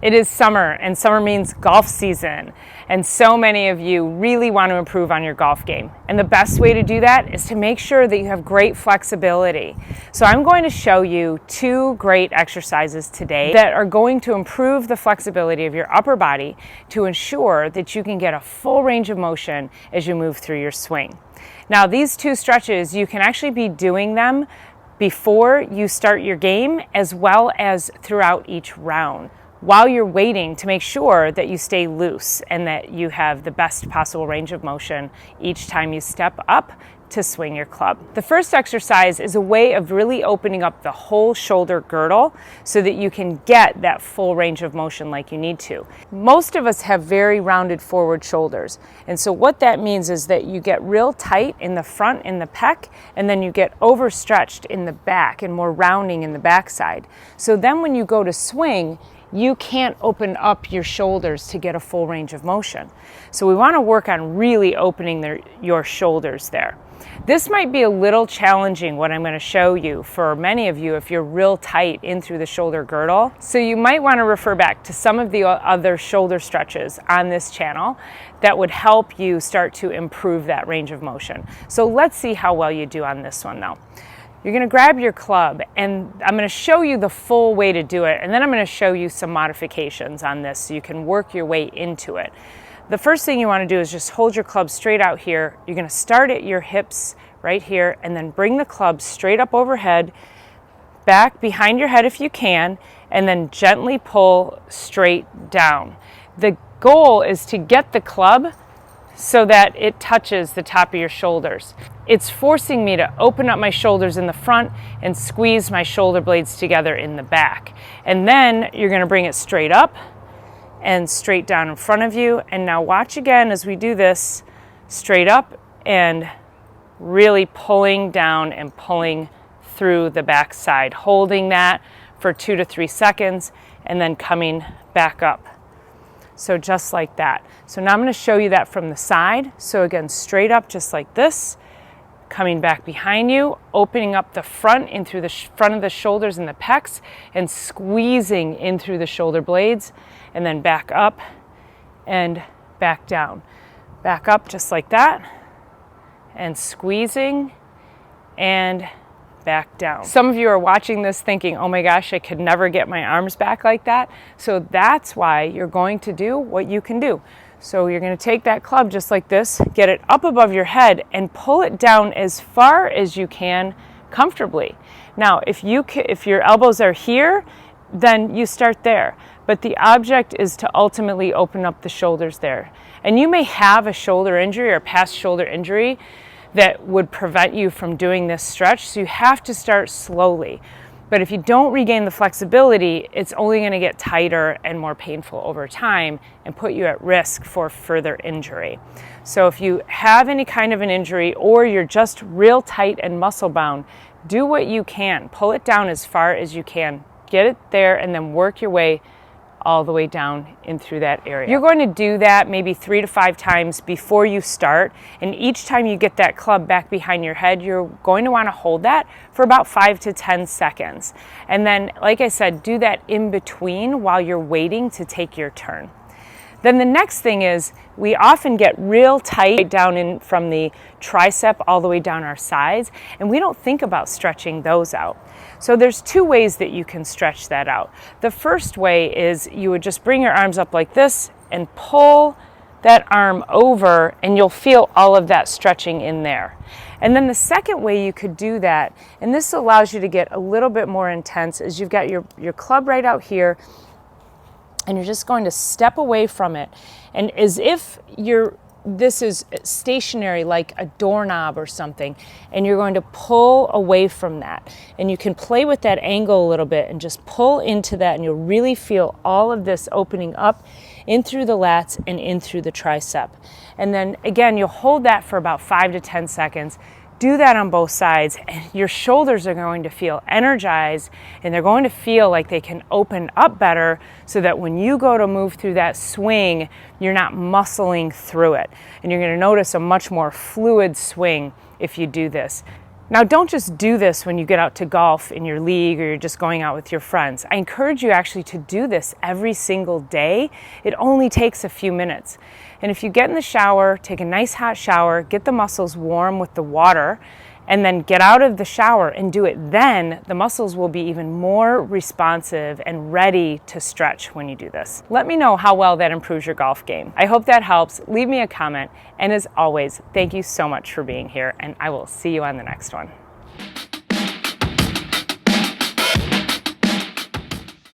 It is summer, and summer means golf season. And so many of you really want to improve on your golf game. And the best way to do that is to make sure that you have great flexibility. So I'm going to show you 2 great exercises today that are going to improve the flexibility of your upper body to ensure that you can get a full range of motion as you move through your swing. Now, these 2 stretches, you can actually be doing them before you start your game as well as throughout each round, while you're waiting to make sure that you stay loose and that you have the best possible range of motion each time you step up to swing your club. The first exercise is a way of really opening up the whole shoulder girdle so that you can get that full range of motion like you need to. Most of us have very rounded forward shoulders, and so what that means is that you get real tight in the front in the pec, and then you get overstretched in the back and more rounding in the backside. So then when you go to swing, you can't open up your shoulders to get a full range of motion. So we want to work on really opening your shoulders there. This might be a little challenging, what I'm going to show you, for many of you if you're real tight in through the shoulder girdle. So you might want to refer back to some of the other shoulder stretches on this channel that would help you start to improve that range of motion. So let's see how well you do on this one now. You're going to grab your club, and I'm going to show you the full way to do it, and then I'm going to show you some modifications on this so you can work your way into it. The first thing you want to do is just hold your club straight out here. You're going to start at your hips right here, and then bring the club straight up overhead, back behind your head if you can, and then gently pull straight down. The goal is to get the club so that it touches the top of your shoulders. It's forcing me to open up my shoulders in the front and squeeze my shoulder blades together in the back. And then you're going to bring it straight up and straight down in front of you. And now watch again as we do this, straight up and really pulling down and pulling through the back side, holding that for 2 to 3 seconds and then coming back up. So just like that. So now I'm going to show you that from the side. So again, straight up just like this, coming back behind you, opening up the front in through the front of the shoulders and the pecs, and squeezing in through the shoulder blades, and then back up and back down. Back up just like that, and squeezing and back down. Some of you are watching this thinking, oh my gosh, I could never get my arms back like that. So that's why you're going to do what you can do. So you're going to take that club just like this, get it up above your head, and pull it down as far as you can comfortably. Now, if your elbows are here, then you start there. But the object is to ultimately open up the shoulders there. And you may have a shoulder injury or past shoulder injury that would prevent you from doing this stretch, so you have to start slowly. But if you don't regain the flexibility, it's only going to get tighter and more painful over time and put you at risk for further injury. So if you have any kind of an injury or you're just real tight and muscle bound, do what you can. Pull it down as far as you can. Get it there and then work your way all the way down in through that area. You're going to do that maybe 3 to 5 times before you start, and each time you get that club back behind your head, you're going to want to hold that for about 5 to 10 seconds. And then, like I said, do that in between while you're waiting to take your turn. Then the next thing is we often get real tight down in from the tricep all the way down our sides, and we don't think about stretching those out. So there's 2 ways that you can stretch that out. The first way is you would just bring your arms up like this and pull that arm over, and you'll feel all of that stretching in there. And then the second way you could do that, and this allows you to get a little bit more intense, is you've got your club right out here, and you're just going to step away from it. And as if this is stationary, like a doorknob or something, and you're going to pull away from that. And you can play with that angle a little bit and just pull into that, and you'll really feel all of this opening up in through the lats and in through the tricep. And then again, you'll hold that for about 5 to 10 seconds. Do that on both sides, and your shoulders are going to feel energized, and they're going to feel like they can open up better so that when you go to move through that swing, you're not muscling through it. And you're going to notice a much more fluid swing if you do this. Now, don't just do this when you get out to golf in your league or you're just going out with your friends. I encourage you actually to do this every single day. It only takes a few minutes. And if you get in the shower, take a nice hot shower, get the muscles warm with the water, and then get out of the shower and do it then, the muscles will be even more responsive and ready to stretch when you do this. Let me know how well that improves your golf game. I hope that helps. Leave me a comment. And as always, thank you so much for being here, and I will see you on the next one.